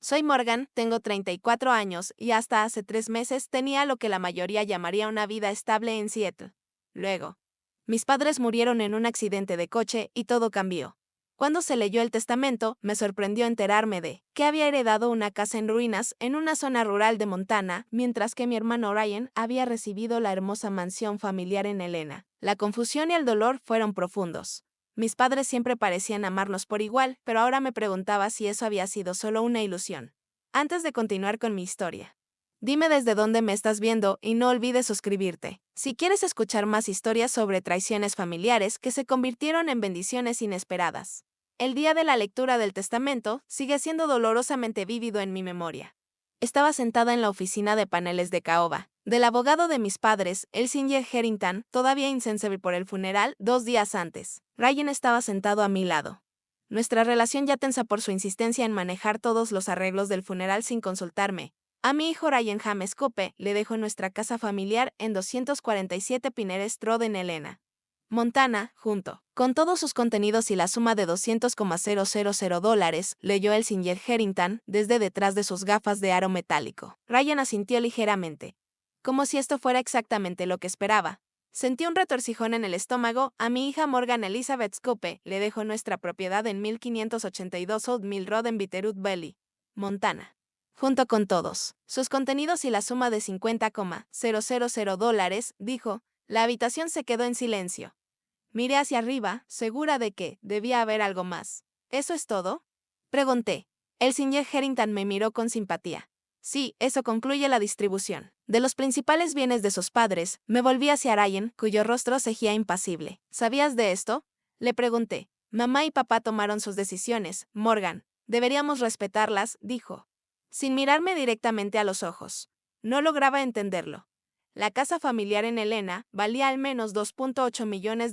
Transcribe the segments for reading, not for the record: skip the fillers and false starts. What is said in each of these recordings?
Soy Morgan, tengo 34 años y hasta hace 3 meses tenía lo que la mayoría llamaría una vida estable en Seattle. Luego, mis padres murieron en un accidente de coche y todo cambió. Cuando se leyó el testamento, me sorprendió enterarme de que había heredado una casa en ruinas en una zona rural de Montana, mientras que mi hermano Ryan había recibido la hermosa mansión familiar en Helena. La confusión y el dolor fueron profundos. Mis padres siempre parecían amarnos por igual, pero ahora me preguntaba si eso había sido solo una ilusión. Antes de continuar con mi historia, dime desde dónde me estás viendo y no olvides suscribirte. Si quieres escuchar más historias sobre traiciones familiares que se convirtieron en bendiciones inesperadas. El día de la lectura del testamento sigue siendo dolorosamente vívido en mi memoria. Estaba sentada en la oficina de paneles de caoba, del abogado de mis padres, el Singer Harrington, todavía insensible por el funeral 2 días antes. Ryan estaba sentado a mi lado. Nuestra relación ya tensa por su insistencia en manejar todos los arreglos del funeral sin consultarme. A mi hijo Ryan James Cope le dejó nuestra casa familiar en 247 Pinneres Road en Helena, Montana, junto con todos sus contenidos y la suma de $200,000, leyó el Singer Harrington desde detrás de sus gafas de aro metálico. Ryan asintió ligeramente, como si esto fuera exactamente lo que esperaba. Sentí un retorcijón en el estómago. A mi hija Morgan Elizabeth Scope le dejó nuestra propiedad en 1582 Old Mill Road en Bitterroot Valley, Montana, junto con todos sus contenidos y la suma de $50,000, dijo. La habitación se quedó en silencio. Miré hacia arriba, segura de que debía haber algo más. ¿Eso es todo?, pregunté. El señor Harrington me miró con simpatía. Sí, eso concluye la distribución de los principales bienes de sus padres. Me volví hacia Ryan, cuyo rostro seguía impasible. ¿Sabías de esto?, le pregunté. Mamá y papá tomaron sus decisiones, Morgan. Deberíamos respetarlas, dijo, sin mirarme directamente a los ojos. No lograba entenderlo. La casa familiar en Helena valía al menos $2.8 millones,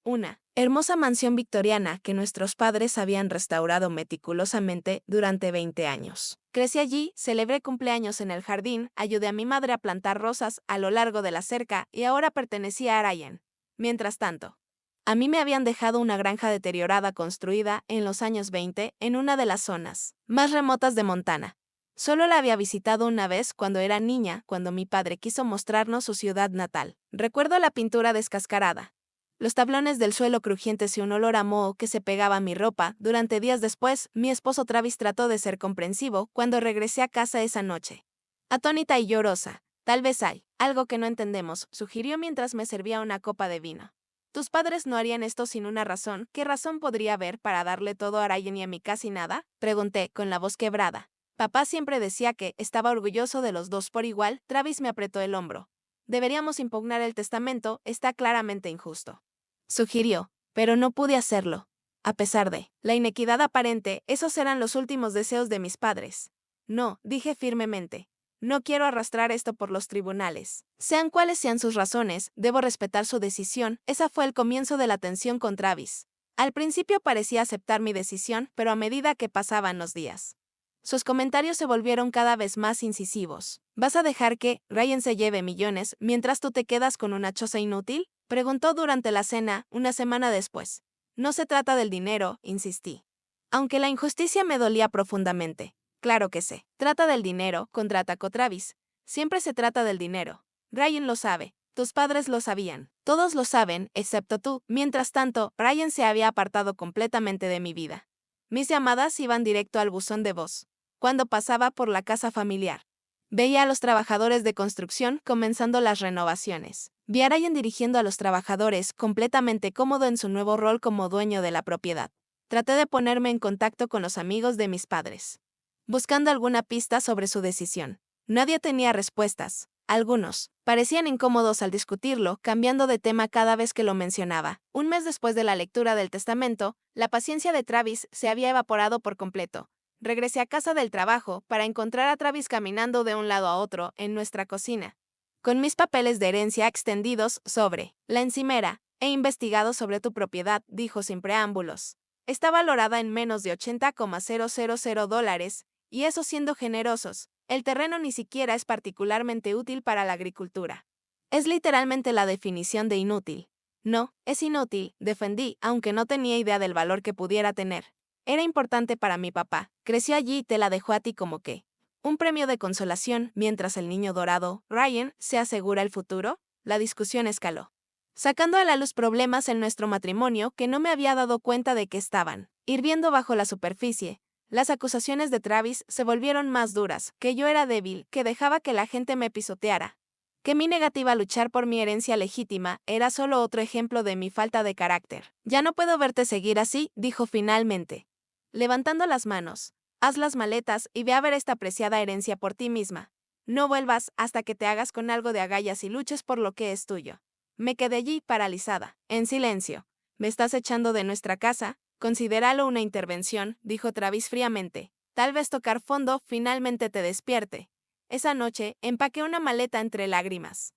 una hermosa mansión victoriana que nuestros padres habían restaurado meticulosamente durante 20 años. Crecí allí, celebré cumpleaños en el jardín, ayudé a mi madre a plantar rosas a lo largo de la cerca y ahora pertenecía a Ryan. Mientras tanto, a mí me habían dejado una granja deteriorada construida en los años 20 en una de las zonas más remotas de Montana. Solo la había visitado una vez cuando era niña, cuando mi padre quiso mostrarnos su ciudad natal. Recuerdo la pintura descascarada, los tablones del suelo crujientes y un olor a moho que se pegaba a mi ropa. Durante días después, mi esposo Travis trató de ser comprensivo cuando regresé a casa esa noche. Atónita y llorosa. Tal vez hay algo que no entendemos, sugirió mientras me servía una copa de vino. Tus padres no harían esto sin una razón. ¿Qué razón podría haber para darle todo a Ryan y a mí casi nada?, pregunté con la voz quebrada. Papá siempre decía que estaba orgulloso de los dos por igual. Travis me apretó el hombro. Deberíamos impugnar el testamento, está claramente injusto, sugirió, pero no pude hacerlo. A pesar de la inequidad aparente, esos eran los últimos deseos de mis padres. No, dije firmemente. No quiero arrastrar esto por los tribunales. Sean cuales sean sus razones, debo respetar su decisión. Esa fue el comienzo de la tensión con Travis. Al principio parecía aceptar mi decisión, pero a medida que pasaban los días, sus comentarios se volvieron cada vez más incisivos. ¿Vas a dejar que Ryan se lleve millones mientras tú te quedas con una choza inútil?, preguntó durante la cena, una semana después. No se trata del dinero, insistí. Aunque la injusticia me dolía profundamente. Claro que se trata del dinero, contraatacó Travis. Siempre se trata del dinero. Ryan lo sabe. Tus padres lo sabían. Todos lo saben, excepto tú. Mientras tanto, Ryan se había apartado completamente de mi vida. Mis llamadas iban directo al buzón de voz. Cuando pasaba por la casa familiar, veía a los trabajadores de construcción comenzando las renovaciones. Vi a Ryan dirigiendo a los trabajadores, completamente cómodo en su nuevo rol como dueño de la propiedad. Traté de ponerme en contacto con los amigos de mis padres, buscando alguna pista sobre su decisión. Nadie tenía respuestas. Algunos parecían incómodos al discutirlo, cambiando de tema cada vez que lo mencionaba. Un mes después de la lectura del testamento, la paciencia de Travis se había evaporado por completo. Regresé a casa del trabajo para encontrar a Travis caminando de un lado a otro en nuestra cocina, con mis papeles de herencia extendidos sobre la encimera. He investigado sobre tu propiedad, dijo sin preámbulos. Está valorada en menos de $80,000, y eso siendo generosos. El terreno ni siquiera es particularmente útil para la agricultura. Es literalmente la definición de inútil. No, es inútil, defendí, aunque no tenía idea del valor que pudiera tener. Era importante para mi papá. Creció allí y te la dejó a ti como que un premio de consolación, mientras el niño dorado, Ryan, se asegura el futuro. La discusión escaló, sacando a la luz problemas en nuestro matrimonio que no me había dado cuenta de que estaban hirviendo bajo la superficie. Las acusaciones de Travis se volvieron más duras, que yo era débil, que dejaba que la gente me pisoteara, que mi negativa a luchar por mi herencia legítima era solo otro ejemplo de mi falta de carácter. Ya no puedo verte seguir así, dijo finalmente, levantando las manos. Haz las maletas y ve a ver esta preciada herencia por ti misma. No vuelvas hasta que te hagas con algo de agallas y luches por lo que es tuyo. Me quedé allí paralizada, en silencio. ¿Me estás echando de nuestra casa? Considéralo una intervención, dijo Travis fríamente. Tal vez tocar fondo finalmente te despierte. Esa noche, empaqué una maleta entre lágrimas,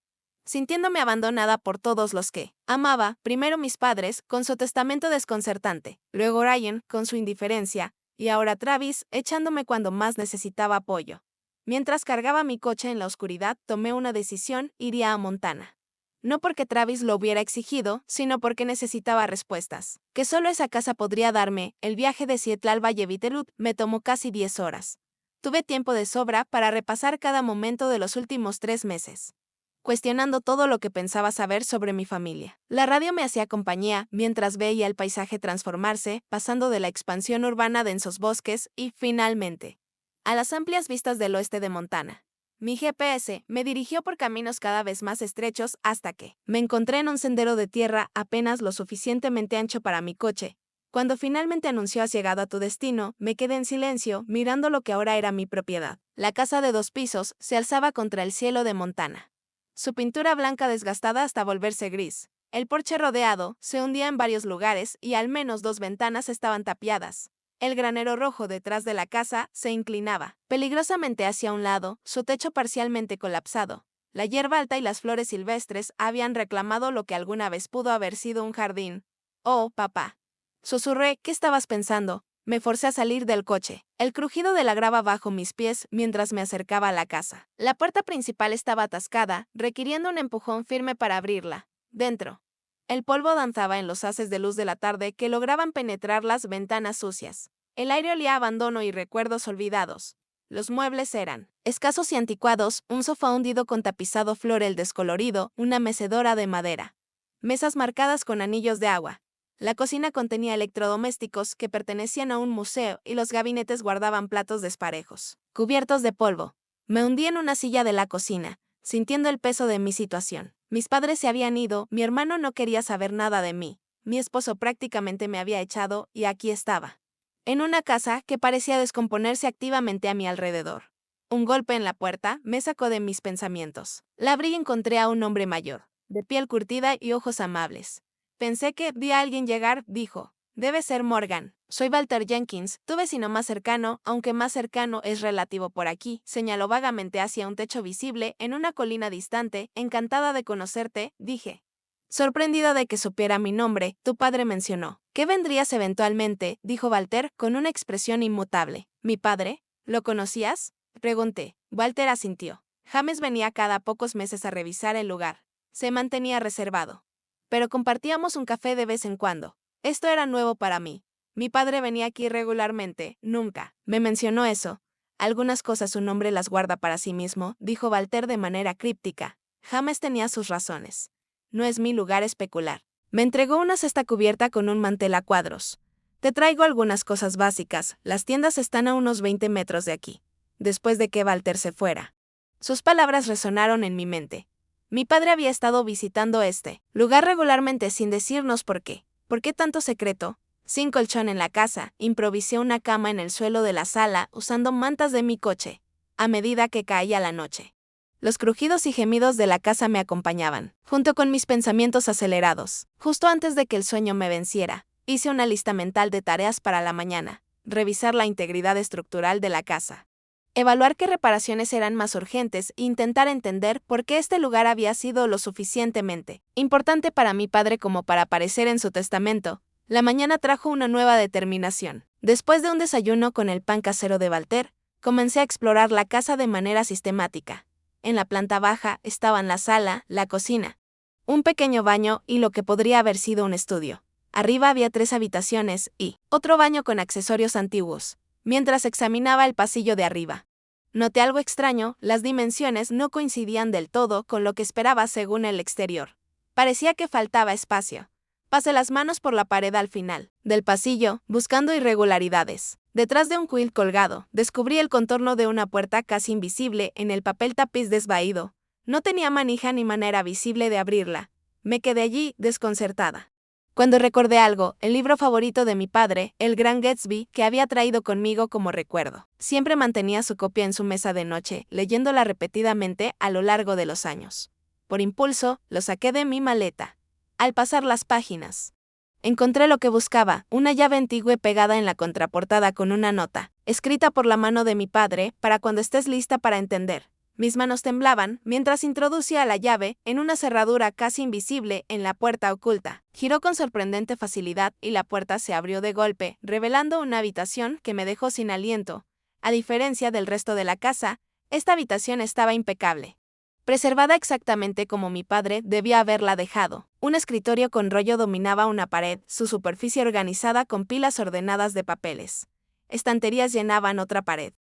sintiéndome abandonada por todos los que amaba, primero mis padres, con su testamento desconcertante, luego Ryan, con su indiferencia, y ahora Travis, echándome cuando más necesitaba apoyo. Mientras cargaba mi coche en la oscuridad, tomé una decisión: iría a Montana. No porque Travis lo hubiera exigido, sino porque necesitaba respuestas, que solo esa casa podría darme. El viaje de Seattle al Valle Vitelud me tomó casi 10 horas. Tuve tiempo de sobra para repasar cada momento de los últimos 3 meses, cuestionando todo lo que pensaba saber sobre mi familia. La radio me hacía compañía mientras veía el paisaje transformarse, pasando de la expansión urbana a densos bosques y, finalmente, a las amplias vistas del oeste de Montana. Mi GPS me dirigió por caminos cada vez más estrechos hasta que me encontré en un sendero de tierra apenas lo suficientemente ancho para mi coche. Cuando finalmente anunció: has llegado a tu destino, me quedé en silencio, mirando lo que ahora era mi propiedad. La casa de 2 pisos se alzaba contra el cielo de Montana, su pintura blanca desgastada hasta volverse gris. El porche rodeado se hundía en varios lugares y al menos 2 ventanas estaban tapiadas. El granero rojo detrás de la casa se inclinaba peligrosamente hacia un lado, su techo parcialmente colapsado. La hierba alta y las flores silvestres habían reclamado lo que alguna vez pudo haber sido un jardín. Oh, papá, susurré, ¿qué estabas pensando? Me forcé a salir del coche. El crujido de la grava bajo mis pies mientras me acercaba a la casa. La puerta principal estaba atascada, requiriendo un empujón firme para abrirla. Dentro, el polvo danzaba en los haces de luz de la tarde que lograban penetrar las ventanas sucias. El aire olía a abandono y recuerdos olvidados. Los muebles eran escasos y anticuados: un sofá hundido con tapizado florel descolorido, una mecedora de madera, mesas marcadas con anillos de agua. La cocina contenía electrodomésticos que pertenecían a un museo y los gabinetes guardaban platos desparejos, cubiertos de polvo. Me hundí en una silla de la cocina, sintiendo el peso de mi situación. Mis padres se habían ido, mi hermano no quería saber nada de mí, mi esposo prácticamente me había echado y aquí estaba, en una casa que parecía descomponerse activamente a mi alrededor. Un golpe en la puerta me sacó de mis pensamientos. La abrí y encontré a un hombre mayor, de piel curtida y ojos amables. Pensé que vi a alguien llegar, dijo. Debe ser Morgan. Soy Walter Jenkins, tu vecino más cercano, aunque más cercano es relativo por aquí. Señaló vagamente hacia un techo visible en una colina distante. Encantada de conocerte, dije. Sorprendida de que supiera mi nombre, tu padre mencionó. ¿Qué vendrías eventualmente?, dijo Walter con una expresión inmutable. ¿Mi padre? ¿Lo conocías?, pregunté. Walter asintió. James venía cada pocos meses a revisar el lugar. Se mantenía reservado, pero compartíamos un café de vez en cuando. Esto era nuevo para mí. Mi padre venía aquí regularmente, nunca me mencionó eso. Algunas cosas un hombre las guarda para sí mismo, dijo Walter de manera críptica. James tenía sus razones. No es mi lugar especular. Me entregó una cesta cubierta con un mantel a cuadros. Te traigo algunas cosas básicas, las tiendas están a unos 20 metros de aquí. Después de que Walter se fuera, sus palabras resonaron en mi mente. Mi padre había estado visitando este lugar regularmente sin decirnos por qué. ¿Por qué tanto secreto? Sin colchón en la casa, improvisé una cama en el suelo de la sala usando mantas de mi coche. A medida que caía la noche, los crujidos y gemidos de la casa me acompañaban, junto con mis pensamientos acelerados. Justo antes de que el sueño me venciera, hice una lista mental de tareas para la mañana. Revisar la integridad estructural de la casa, evaluar qué reparaciones eran más urgentes e intentar entender por qué este lugar había sido lo suficientemente importante para mi padre como para aparecer en su testamento. La mañana trajo una nueva determinación. Después de un desayuno con el pan casero de Walter, comencé a explorar la casa de manera sistemática. En la planta baja estaban la sala, la cocina, un pequeño baño y lo que podría haber sido un estudio. Arriba había 3 habitaciones y otro baño con accesorios antiguos. Mientras examinaba el pasillo de arriba, noté algo extraño, las dimensiones no coincidían del todo con lo que esperaba según el exterior. Parecía que faltaba espacio. Pasé las manos por la pared al final del pasillo, buscando irregularidades. Detrás de un quilt colgado, descubrí el contorno de una puerta casi invisible en el papel tapiz desvaído. No tenía manija ni manera visible de abrirla. Me quedé allí, desconcertada. Cuando recordé algo, el libro favorito de mi padre, El Gran Gatsby, que había traído conmigo como recuerdo. Siempre mantenía su copia en su mesa de noche, leyéndola repetidamente a lo largo de los años. Por impulso, lo saqué de mi maleta. Al pasar las páginas, encontré lo que buscaba, una llave antigua pegada en la contraportada con una nota, escrita por la mano de mi padre, para cuando estés lista para entender. Mis manos temblaban mientras introducía la llave en una cerradura casi invisible en la puerta oculta. Giró con sorprendente facilidad y la puerta se abrió de golpe, revelando una habitación que me dejó sin aliento. A diferencia del resto de la casa, esta habitación estaba impecable. Preservada exactamente como mi padre debía haberla dejado. Un escritorio con rollo dominaba una pared, su superficie organizada con pilas ordenadas de papeles. Estanterías llenaban otra pared,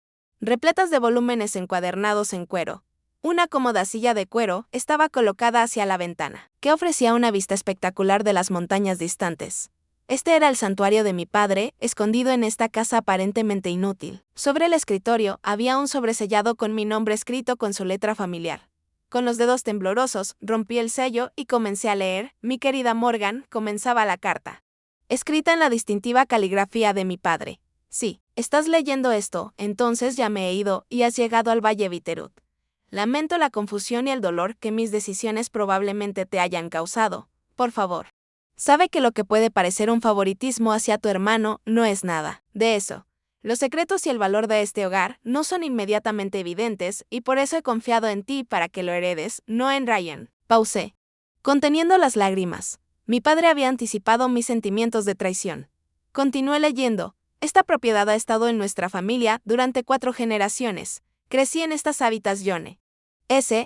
repletas de volúmenes encuadernados en cuero. Una cómoda silla de cuero estaba colocada hacia la ventana, que ofrecía una vista espectacular de las montañas distantes. Este era el santuario de mi padre, escondido en esta casa aparentemente inútil. Sobre el escritorio había un sobresellado con mi nombre escrito con su letra familiar. Con los dedos temblorosos, rompí el sello y comencé a leer. Mi querida Morgan, comenzaba la carta, escrita en la distintiva caligrafía de mi padre. Sí, estás leyendo esto, entonces ya me he ido y has llegado al Valle Bitterroot. Lamento la confusión y el dolor que mis decisiones probablemente te hayan causado. Por favor, sabe que lo que puede parecer un favoritismo hacia tu hermano no es nada de eso. Los secretos y el valor de este hogar no son inmediatamente evidentes y por eso he confiado en ti para que lo heredes, no en Ryan. Pausé, conteniendo las lágrimas. Mi padre había anticipado mis sentimientos de traición. Continué leyendo. Esta propiedad ha estado en nuestra familia durante 4 generaciones. Crecí en estas habitaciones.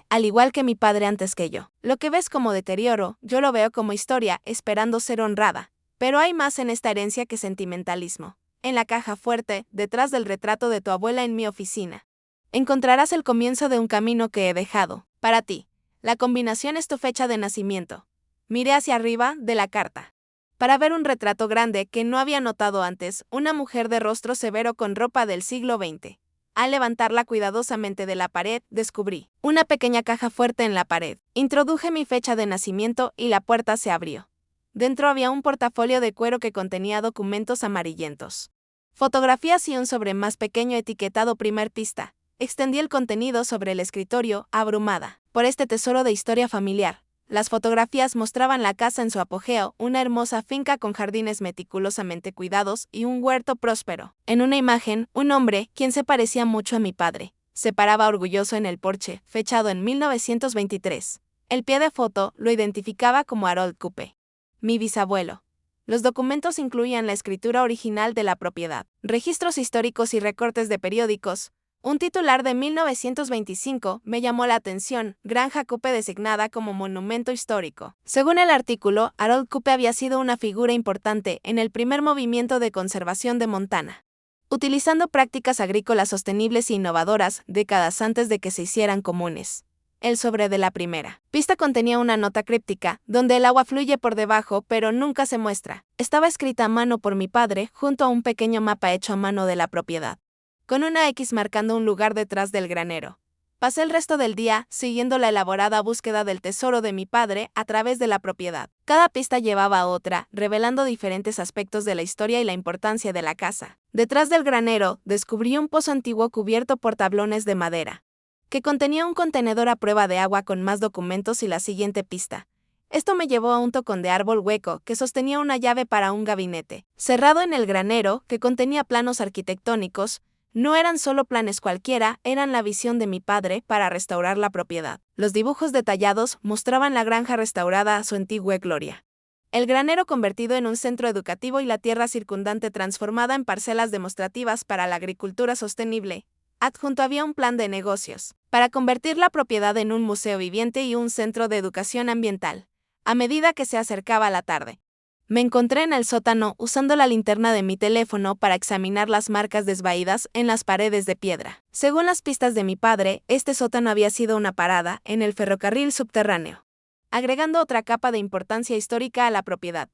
Al igual que mi padre antes que yo. Lo que ves como deterioro, yo lo veo como historia, esperando ser honrada. Pero hay más en esta herencia que sentimentalismo. En la caja fuerte, detrás del retrato de tu abuela en mi oficina, encontrarás el comienzo de un camino que he dejado para ti. La combinación es tu fecha de nacimiento. Miré hacia arriba de la carta para ver un retrato grande que no había notado antes, una mujer de rostro severo con ropa del siglo XX. Al levantarla cuidadosamente de la pared, descubrí una pequeña caja fuerte en la pared. Introduje mi fecha de nacimiento y la puerta se abrió. Dentro había un portafolio de cuero que contenía documentos amarillentos, fotografías y un sobre más pequeño etiquetado Primer Pista. Extendí el contenido sobre el escritorio, abrumada por este tesoro de historia familiar. Las fotografías mostraban la casa en su apogeo, una hermosa finca con jardines meticulosamente cuidados y un huerto próspero. En una imagen, un hombre, quien se parecía mucho a mi padre, se paraba orgulloso en el porche, fechado en 1923. El pie de foto lo identificaba como Harold Coupe, mi bisabuelo. Los documentos incluían la escritura original de la propiedad, registros históricos y recortes de periódicos. Un titular de 1925 me llamó la atención, Granja Coupe designada como monumento histórico. Según el artículo, Harold Coupe había sido una figura importante en el primer movimiento de conservación de Montana, utilizando prácticas agrícolas sostenibles e innovadoras décadas antes de que se hicieran comunes. El sobre de la primera pista contenía una nota críptica, donde el agua fluye por debajo pero nunca se muestra. Estaba escrita a mano por mi padre junto a un pequeño mapa hecho a mano de la propiedad, con una X marcando un lugar detrás del granero. Pasé el resto del día siguiendo la elaborada búsqueda del tesoro de mi padre a través de la propiedad. Cada pista llevaba a otra, revelando diferentes aspectos de la historia y la importancia de la casa. Detrás del granero, descubrí un pozo antiguo cubierto por tablones de madera, que contenía un contenedor a prueba de agua con más documentos y la siguiente pista. Esto me llevó a un tocón de árbol hueco que sostenía una llave para un gabinete, cerrado en el granero, que contenía planos arquitectónicos. No eran solo planes cualquiera, eran la visión de mi padre para restaurar la propiedad. Los dibujos detallados mostraban la granja restaurada a su antigua gloria, el granero convertido en un centro educativo y la tierra circundante transformada en parcelas demostrativas para la agricultura sostenible. Adjunto había un plan de negocios para convertir la propiedad en un museo viviente y un centro de educación ambiental. A medida que se acercaba la tarde, Me encontré en el sótano usando la linterna de mi teléfono para examinar las marcas desvaídas en las paredes de piedra. Según las pistas de mi padre, este sótano había sido una parada en el ferrocarril subterráneo, agregando otra capa de importancia histórica a la propiedad.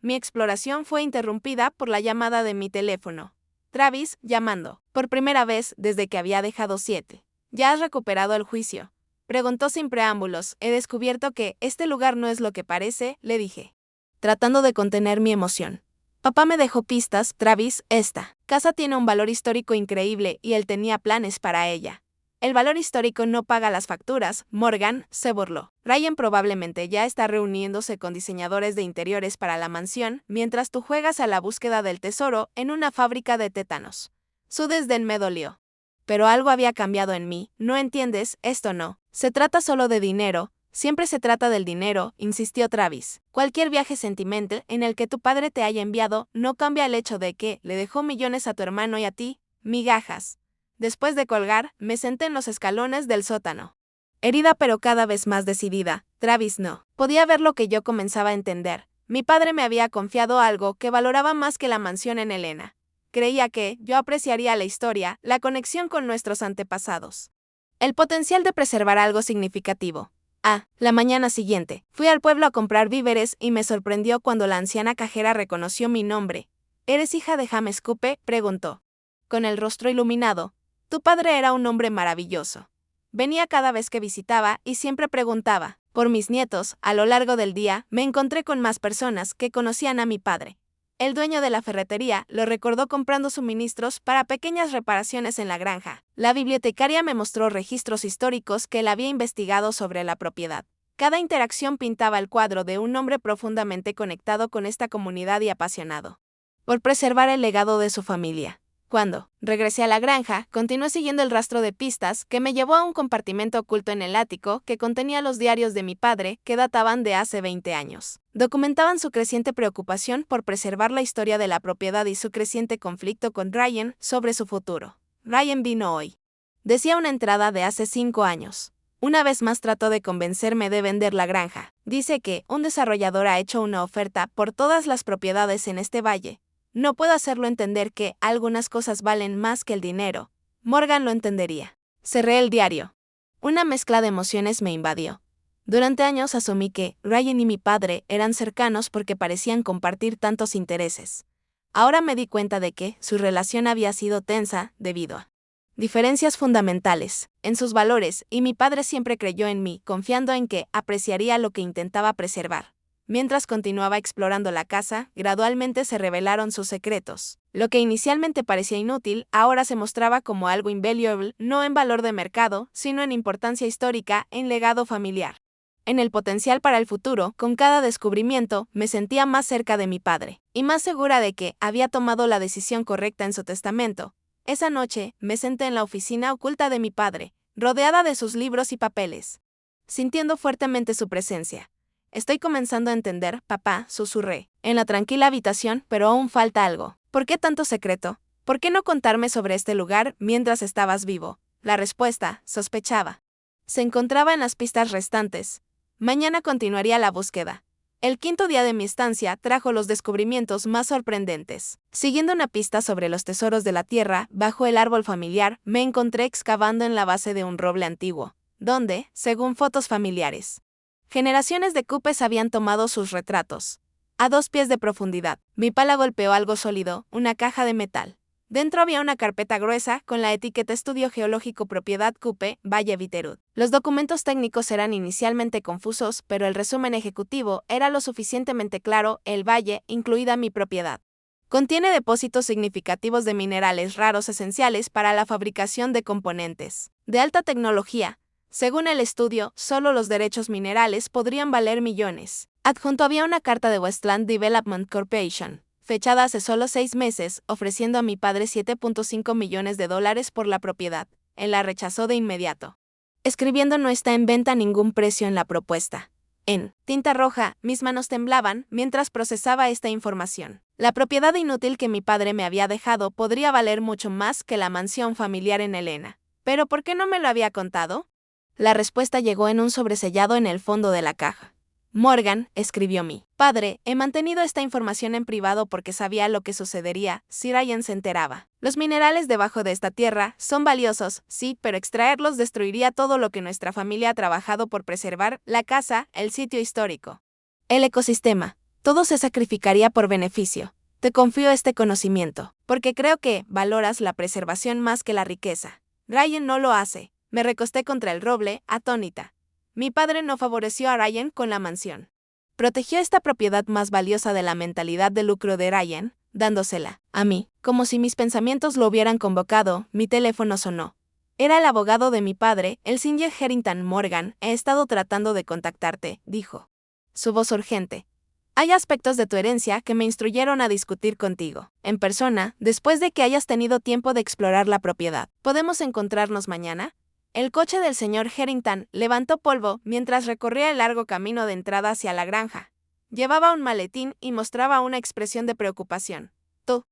Mi exploración fue interrumpida por la llamada de mi teléfono. Travis, llamando, por primera vez desde que había dejado 7. ¿Ya has recuperado el juicio?, preguntó sin preámbulos. He descubierto que este lugar no es lo que parece, le dije, tratando de contener mi emoción. Papá me dejó pistas, Travis. Esta casa tiene un valor histórico increíble y él tenía planes para ella. El valor histórico no paga las facturas, Morgan se burló. Ryan probablemente ya está reuniéndose con diseñadores de interiores para la mansión, mientras tú juegas a la búsqueda del tesoro en una fábrica de tétanos. Su desdén me dolió. Pero algo había cambiado en mí. No entiendes, esto no se trata solo de dinero. Siempre se trata del dinero, insistió Travis. Cualquier viaje sentimental en el que tu padre te haya enviado no cambia el hecho de que le dejó millones a tu hermano y a ti, migajas. Después de colgar, me senté en los escalones del sótano. Herida pero cada vez más decidida, Travis no podía ver lo que yo comenzaba a entender. Mi padre me había confiado algo que valoraba más que la mansión en Helena. Creía que yo apreciaría la historia, la conexión con nuestros antepasados, el potencial de preservar algo significativo. La mañana siguiente, fui al pueblo a comprar víveres y me sorprendió cuando la anciana cajera reconoció mi nombre. ¿Eres hija de James Coupe?, preguntó, con el rostro iluminado. Tu padre era un hombre maravilloso. Venía cada vez que visitaba y siempre preguntaba por mis nietos. A lo largo del día, me encontré con más personas que conocían a mi padre. El dueño de la ferretería lo recordó comprando suministros para pequeñas reparaciones en la granja. La bibliotecaria me mostró registros históricos que él había investigado sobre la propiedad. Cada interacción pintaba el cuadro de un hombre profundamente conectado con esta comunidad y apasionado por preservar el legado de su familia. Cuando regresé a la granja, continué siguiendo el rastro de pistas que me llevó a un compartimento oculto en el ático que contenía los diarios de mi padre, que databan de hace 20 años. Documentaban su creciente preocupación por preservar la historia de la propiedad y su creciente conflicto con Ryan sobre su futuro. Ryan vino hoy, decía una entrada de hace 5 años. Una vez más trató de convencerme de vender la granja. Dice que un desarrollador ha hecho una oferta por todas las propiedades en este valle. No puedo hacerlo entender que algunas cosas valen más que el dinero. Morgan lo entendería. Cerré el diario. Una mezcla de emociones me invadió. Durante años asumí que Ryan y mi padre eran cercanos porque parecían compartir tantos intereses. Ahora me di cuenta de que su relación había sido tensa debido a diferencias fundamentales en sus valores, y mi padre siempre creyó en mí, confiando en que apreciaría lo que intentaba preservar. Mientras continuaba explorando la casa, gradualmente se revelaron sus secretos. Lo que inicialmente parecía inútil, ahora se mostraba como algo invaluable, no en valor de mercado, sino en importancia histórica, en legado familiar, en el potencial para el futuro. Con cada descubrimiento, me sentía más cerca de mi padre, y más segura de que había tomado la decisión correcta en su testamento. Esa noche, me senté en la oficina oculta de mi padre, rodeada de sus libros y papeles, sintiendo fuertemente su presencia. Estoy comenzando a entender, papá, susurré, en la tranquila habitación, pero aún falta algo. ¿Por qué tanto secreto? ¿Por qué no contarme sobre este lugar mientras estabas vivo? La respuesta, sospechaba, se encontraba en las pistas restantes. Mañana continuaría la búsqueda. El 5.º día de mi estancia trajo los descubrimientos más sorprendentes. Siguiendo una pista sobre los tesoros de la tierra, bajo el árbol familiar, me encontré excavando en la base de un roble antiguo, donde, según fotos familiares, generaciones de Coupes habían tomado sus retratos. A 2 pies de profundidad, mi pala golpeó algo sólido, una caja de metal. Dentro había una carpeta gruesa con la etiqueta Estudio Geológico Propiedad Coupe, Valle Viterud. Los documentos técnicos eran inicialmente confusos, pero el resumen ejecutivo era lo suficientemente claro. El valle, incluida mi propiedad, contiene depósitos significativos de minerales raros esenciales para la fabricación de componentes de alta tecnología. Según el estudio, solo los derechos minerales podrían valer millones. Adjunto había una carta de Westland Development Corporation, fechada hace solo 6 meses, ofreciendo a mi padre $7.5 millones por la propiedad. Él la rechazó de inmediato, escribiendo: no está en venta ningún precio en la propuesta. En tinta roja, mis manos temblaban mientras procesaba esta información. La propiedad inútil que mi padre me había dejado podría valer mucho más que la mansión familiar en Helena. ¿Pero por qué no me lo había contado? La respuesta llegó en un sobresellado en el fondo de la caja. Morgan, escribió mi padre, he mantenido esta información en privado porque sabía lo que sucedería si Ryan se enteraba. Los minerales debajo de esta tierra son valiosos, sí, pero extraerlos destruiría todo lo que nuestra familia ha trabajado por preservar, la casa, el sitio histórico. El ecosistema. Todo se sacrificaría por beneficio. Te confío este conocimiento, porque creo que valoras la preservación más que la riqueza. Ryan no lo hace. Me recosté contra el roble, atónita. Mi padre no favoreció a Ryan con la mansión. Protegió esta propiedad más valiosa de la mentalidad de lucro de Ryan, dándosela a mí, como si mis pensamientos lo hubieran convocado. Mi teléfono sonó. Era el abogado de mi padre, el Singer Harrington Morgan. He estado tratando de contactarte, dijo. Su voz urgente. Hay aspectos de tu herencia que me instruyeron a discutir contigo, en persona, después de que hayas tenido tiempo de explorar la propiedad. ¿Podemos encontrarnos mañana? El coche del señor Harrington levantó polvo mientras recorría el largo camino de entrada hacia la granja. Llevaba un maletín y mostraba una expresión de preocupación. Tu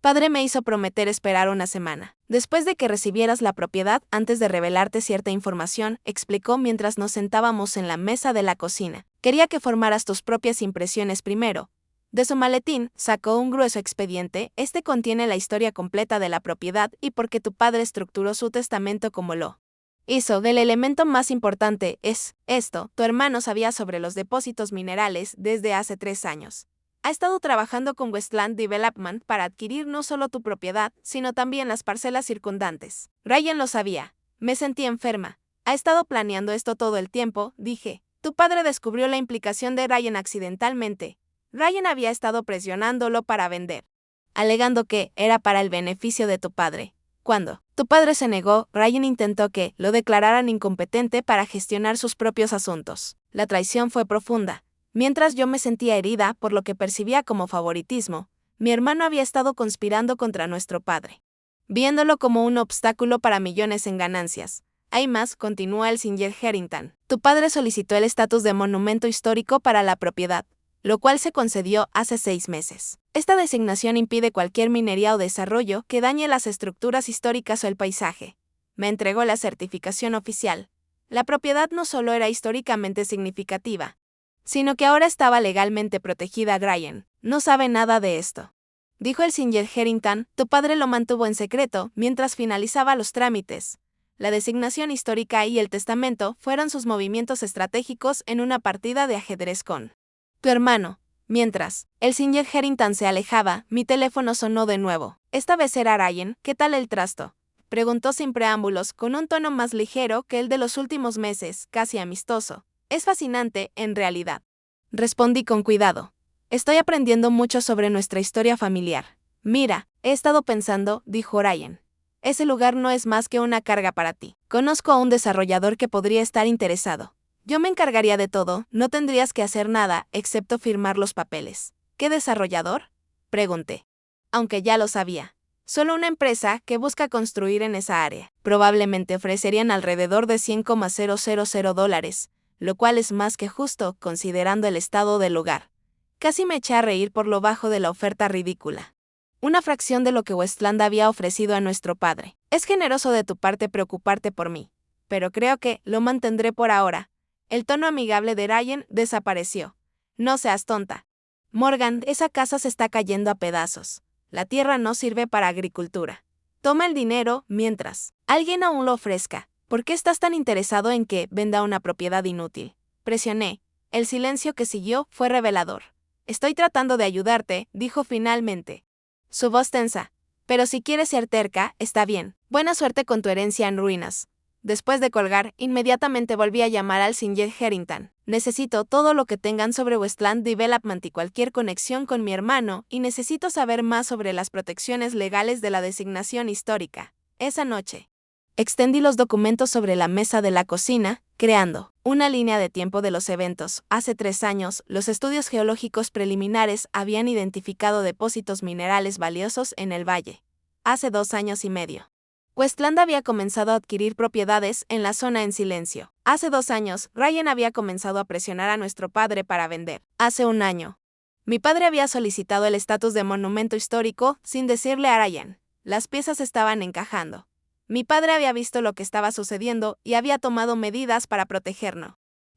padre me hizo prometer esperar una semana, después de que recibieras la propiedad antes de revelarte cierta información, explicó mientras nos sentábamos en la mesa de la cocina. Quería que formaras tus propias impresiones primero. De su maletín, sacó un grueso expediente. Este contiene la historia completa de la propiedad y por qué tu padre estructuró su testamento como lo hizo. El elemento más importante es esto: tu hermano sabía sobre los depósitos minerales desde hace 3 años. Ha estado trabajando con Westland Development para adquirir no solo tu propiedad, sino también las parcelas circundantes. Ryan lo sabía. Me sentí enferma. Ha estado planeando esto todo el tiempo, dije. Tu padre descubrió la implicación de Ryan accidentalmente. Ryan había estado presionándolo para vender, alegando que era para el beneficio de tu padre. Cuando tu padre se negó, Ryan intentó que lo declararan incompetente para gestionar sus propios asuntos. La traición fue profunda. Mientras yo me sentía herida por lo que percibía como favoritismo, mi hermano había estado conspirando contra nuestro padre, viéndolo como un obstáculo para millones en ganancias. Hay más, continuó el Singer Harrington. Tu padre solicitó el estatus de monumento histórico para la propiedad, lo cual se concedió hace 6 meses. Esta designación impide cualquier minería o desarrollo que dañe las estructuras históricas o el paisaje. Me entregó la certificación oficial. La propiedad no solo era históricamente significativa, sino que ahora estaba legalmente protegida. Ryan no sabe nada de esto, dijo el Singer Harrington. Tu padre lo mantuvo en secreto mientras finalizaba los trámites. La designación histórica y el testamento fueron sus movimientos estratégicos en una partida de ajedrez con tu hermano. Mientras el Singer Harrington se alejaba, mi teléfono sonó de nuevo. Esta vez era Ryan. ¿Qué tal el trasto?, preguntó sin preámbulos, con un tono más ligero que el de los últimos meses, casi amistoso. Es fascinante, en realidad. Respondí con cuidado. Estoy aprendiendo mucho sobre nuestra historia familiar. Mira, he estado pensando, dijo Ryan. Ese lugar no es más que una carga para ti. Conozco a un desarrollador que podría estar interesado. Yo me encargaría de todo, no tendrías que hacer nada, excepto firmar los papeles. ¿Qué desarrollador?, pregunté. Aunque ya lo sabía. Solo una empresa que busca construir en esa área. Probablemente ofrecerían alrededor de $100,000, lo cual es más que justo, considerando el estado del lugar. Casi me eché a reír por lo bajo de la oferta ridícula. Una fracción de lo que Westland había ofrecido a nuestro padre. Es generoso de tu parte preocuparte por mí, pero creo que lo mantendré por ahora. El tono amigable de Ryan desapareció. No seas tonta. Morgan, esa casa se está cayendo a pedazos. La tierra no sirve para agricultura. Toma el dinero mientras alguien aún lo ofrezca. ¿Por qué estás tan interesado en que venda una propiedad inútil?, presioné. El silencio que siguió fue revelador. Estoy tratando de ayudarte, dijo finalmente. Su voz tensa. Pero si quieres ser terca, está bien. Buena suerte con tu herencia en ruinas. Después de colgar, inmediatamente volví a llamar al Singer Harrington. Necesito todo lo que tengan sobre Westland Development y cualquier conexión con mi hermano, y necesito saber más sobre las protecciones legales de la designación histórica. Esa noche, extendí los documentos sobre la mesa de la cocina, creando una línea de tiempo de los eventos. Hace 3 años, los estudios geológicos preliminares habían identificado depósitos minerales valiosos en el valle. Hace 2 años y medio, Westland había comenzado a adquirir propiedades en la zona en silencio. Hace 2 años, Ryan había comenzado a presionar a nuestro padre para vender. Hace 1 año, mi padre había solicitado el estatus de monumento histórico sin decirle a Ryan. Las piezas estaban encajando. Mi padre había visto lo que estaba sucediendo y había tomado medidas para protegernos.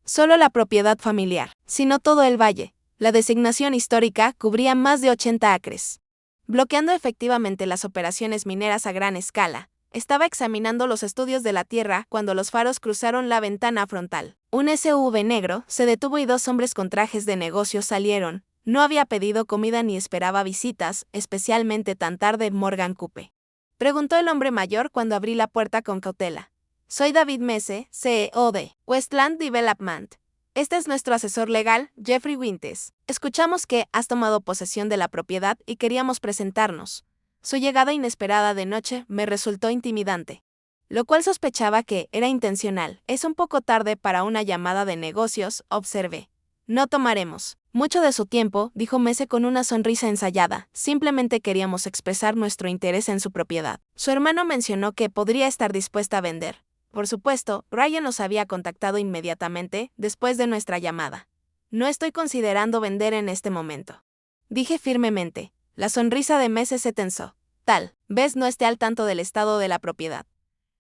solo la propiedad familiar, sino todo el valle. La designación histórica cubría más de 80 acres. Bloqueando efectivamente las operaciones mineras a gran escala, estaba examinando los estudios de la tierra cuando los faros cruzaron la ventana frontal. Un SUV negro se detuvo y dos hombres con trajes de negocios salieron. No había pedido comida ni esperaba visitas, especialmente tan tarde. Morgan Coupe, preguntó el hombre mayor cuando abrí la puerta con cautela. Soy David Messe, CEO de Westland Development. Este es nuestro asesor legal, Jeffrey Winters. Escuchamos que has tomado posesión de la propiedad y queríamos presentarnos. Su llegada inesperada de noche me resultó intimidante, lo cual sospechaba que era intencional. Es un poco tarde para una llamada de negocios, observé. No tomaremos mucho de su tiempo, dijo Messe con una sonrisa ensayada. Simplemente queríamos expresar nuestro interés en su propiedad. Su hermano mencionó que podría estar dispuesta a vender. Por supuesto, Ryan nos había contactado inmediatamente después de nuestra llamada. No estoy considerando vender en este momento, dije firmemente. La sonrisa de Messe se tensó. Tal vez no esté al tanto del estado de la propiedad.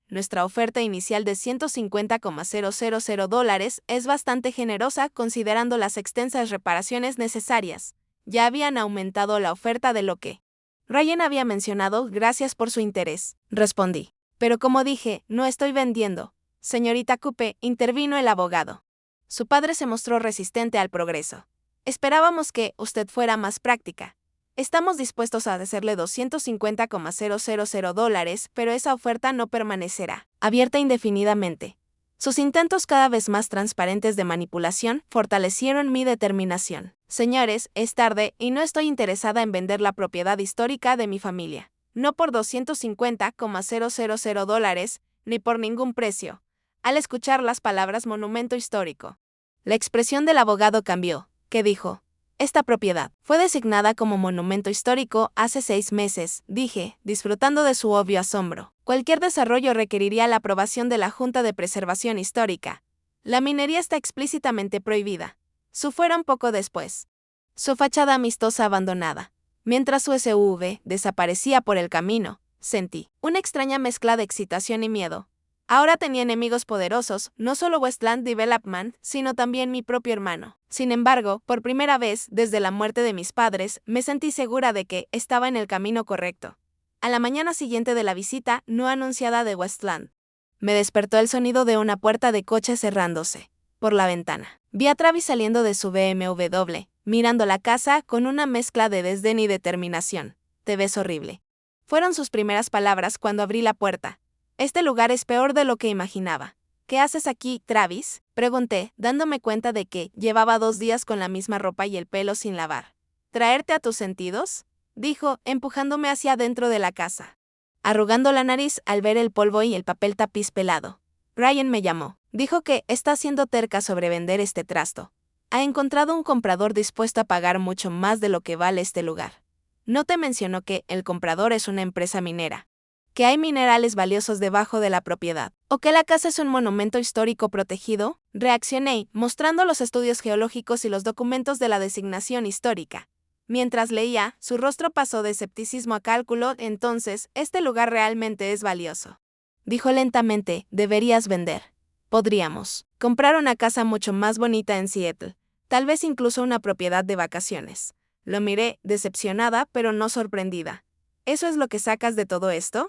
Nuestra oferta inicial de $150,000 es bastante generosa considerando las extensas reparaciones necesarias. Ya habían aumentado la oferta de lo que Ryan había mencionado. Gracias por su interés, respondí. Pero como dije, no estoy vendiendo. Señorita Coupe, intervino el abogado. Su padre se mostró resistente al progreso. Esperábamos que usted fuera más práctica. Estamos dispuestos a hacerle $250,000, pero esa oferta no permanecerá abierta indefinidamente. Sus intentos cada vez más transparentes de manipulación fortalecieron mi determinación. Señores, es tarde y no estoy interesada en vender la propiedad histórica de mi familia. No por $250,000, ni por ningún precio. Al escuchar las palabras monumento histórico, la expresión del abogado cambió. ¿Qué dijo? Esta propiedad fue designada como monumento histórico hace 6 meses, dije, disfrutando de su obvio asombro. Cualquier desarrollo requeriría la aprobación de la Junta de Preservación Histórica. La minería está explícitamente prohibida. Su fuera un poco después. Su fachada amistosa abandonada. Mientras su SUV desaparecía por el camino, sentí una extraña mezcla de excitación y miedo. Ahora tenía enemigos poderosos, no solo Westland Development, sino también mi propio hermano. Sin embargo, por primera vez desde la muerte de mis padres, me sentí segura de que estaba en el camino correcto. A la mañana siguiente de la visita no anunciada de Westland, me despertó el sonido de una puerta de coche cerrándose. Por la ventana, vi a Travis saliendo de su BMW, mirando la casa con una mezcla de desdén y determinación. Te ves horrible. Fueron sus primeras palabras cuando abrí la puerta. Este lugar es peor de lo que imaginaba. ¿Qué haces aquí, Travis?, pregunté, dándome cuenta de que llevaba 2 días con la misma ropa y el pelo sin lavar. ¿Traerte a tus sentidos?, dijo, empujándome hacia adentro de la casa, arrugando la nariz al ver el polvo y el papel tapiz pelado. Ryan me llamó. Dijo que está siendo terca sobre vender este trasto. Ha encontrado un comprador dispuesto a pagar mucho más de lo que vale este lugar. No te mencionó que el comprador es una empresa minera, que hay minerales valiosos debajo de la propiedad, o que la casa es un monumento histórico protegido. Reaccioné, mostrando los estudios geológicos y los documentos de la designación histórica. Mientras leía, su rostro pasó de escepticismo a cálculo. Entonces, este lugar realmente es valioso, dijo lentamente. Deberías vender. Podríamos comprar una casa mucho más bonita en Seattle, tal vez incluso una propiedad de vacaciones. Lo miré, decepcionada pero no sorprendida. ¿Eso es lo que sacas de todo esto?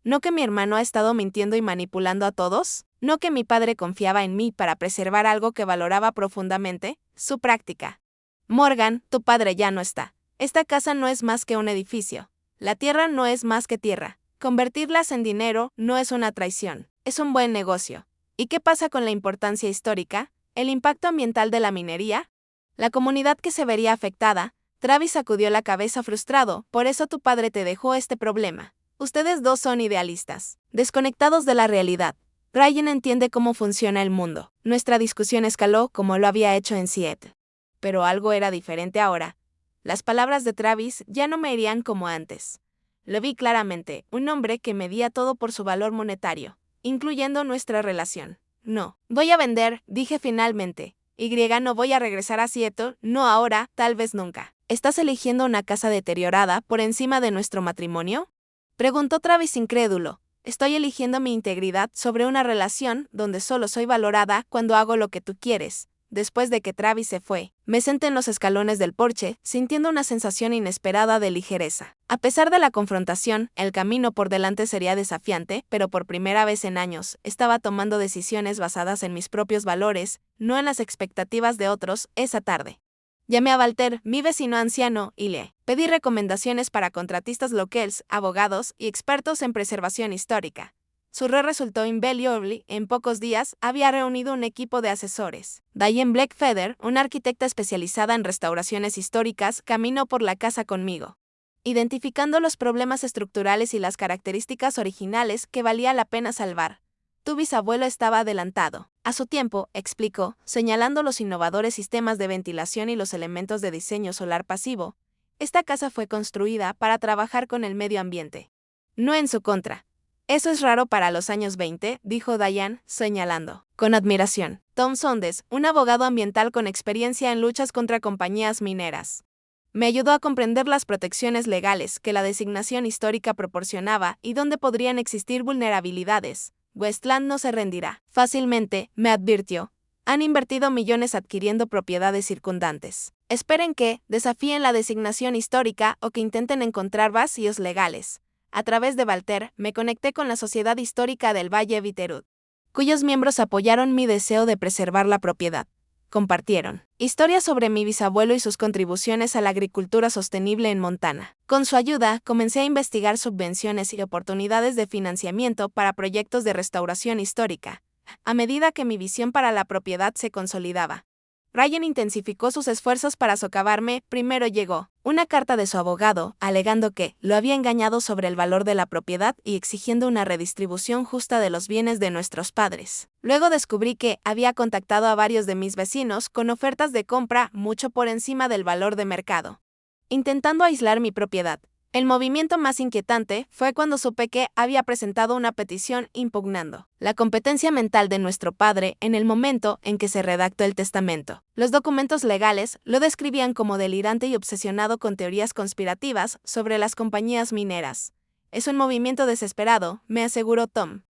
¿No que mi hermano ha estado mintiendo y manipulando a todos? ¿No que mi padre confiaba en mí para preservar algo que valoraba profundamente? Su práctica. Morgan, tu padre ya no está. Esta casa no es más que un edificio. La tierra no es más que tierra. Convertirlas en dinero no es una traición. Es un buen negocio. ¿Y qué pasa con la importancia histórica? ¿El impacto ambiental de la minería? La comunidad que se vería afectada. Travis sacudió la cabeza frustrado. Por eso tu padre te dejó este problema. Ustedes dos son idealistas, desconectados de la realidad. Ryan entiende cómo funciona el mundo. Nuestra discusión escaló como lo había hecho en Seattle. Pero algo era diferente ahora. Las palabras de Travis ya no me herían como antes. Lo vi claramente, un hombre que medía todo por su valor monetario, incluyendo nuestra relación. No, voy a vender, dije finalmente. No voy a regresar a Seattle, no ahora, tal vez nunca. ¿Estás eligiendo una casa deteriorada por encima de nuestro matrimonio?, preguntó Travis incrédulo. Estoy eligiendo mi integridad sobre una relación donde solo soy valorada cuando hago lo que tú quieres. Después de que Travis se fue, me senté en los escalones del porche, sintiendo una sensación inesperada de ligereza. A pesar de la confrontación, el camino por delante sería desafiante, pero por primera vez en años, estaba tomando decisiones basadas en mis propios valores, no en las expectativas de otros, esa tarde. Llamé a Walter, mi vecino anciano, y le pedí recomendaciones para contratistas locales, abogados y expertos en preservación histórica. Su red resultó invaluable. En pocos días había reunido un equipo de asesores. Diane Blackfeather, una arquitecta especializada en restauraciones históricas, caminó por la casa conmigo, identificando los problemas estructurales y las características originales que valía la pena salvar. Tu bisabuelo estaba adelantado a su tiempo, explicó, señalando los innovadores sistemas de ventilación y los elementos de diseño solar pasivo. Esta casa fue construida para trabajar con el medio ambiente, no en su contra. Eso es raro para los años 20, dijo Diane, señalando con admiración Tom Sondes, un abogado ambiental con experiencia en luchas contra compañías mineras. Me ayudó a comprender las protecciones legales que la designación histórica proporcionaba y dónde podrían existir vulnerabilidades. Westland no se rendirá fácilmente, me advirtió. Han invertido millones adquiriendo propiedades circundantes. Esperen que desafíen la designación histórica o que intenten encontrar vacíos legales. A través de Walter, me conecté con la Sociedad Histórica del Valle Bitterroot, cuyos miembros apoyaron mi deseo de preservar la propiedad. Compartieron historias sobre mi bisabuelo y sus contribuciones a la agricultura sostenible en Montana. Con su ayuda, comencé a investigar subvenciones y oportunidades de financiamiento para proyectos de restauración histórica, a medida que mi visión para la propiedad se consolidaba. Ryan intensificó sus esfuerzos para socavarme. Primero llegó una carta de su abogado, alegando que lo había engañado sobre el valor de la propiedad y exigiendo una redistribución justa de los bienes de nuestros padres. Luego descubrí que había contactado a varios de mis vecinos con ofertas de compra mucho por encima del valor de mercado, intentando aislar mi propiedad. El movimiento más inquietante fue cuando supe que había presentado una petición impugnando la competencia mental de nuestro padre en el momento en que se redactó el testamento. Los documentos legales lo describían como delirante y obsesionado con teorías conspirativas sobre las compañías mineras. Es un movimiento desesperado, me aseguró Tom.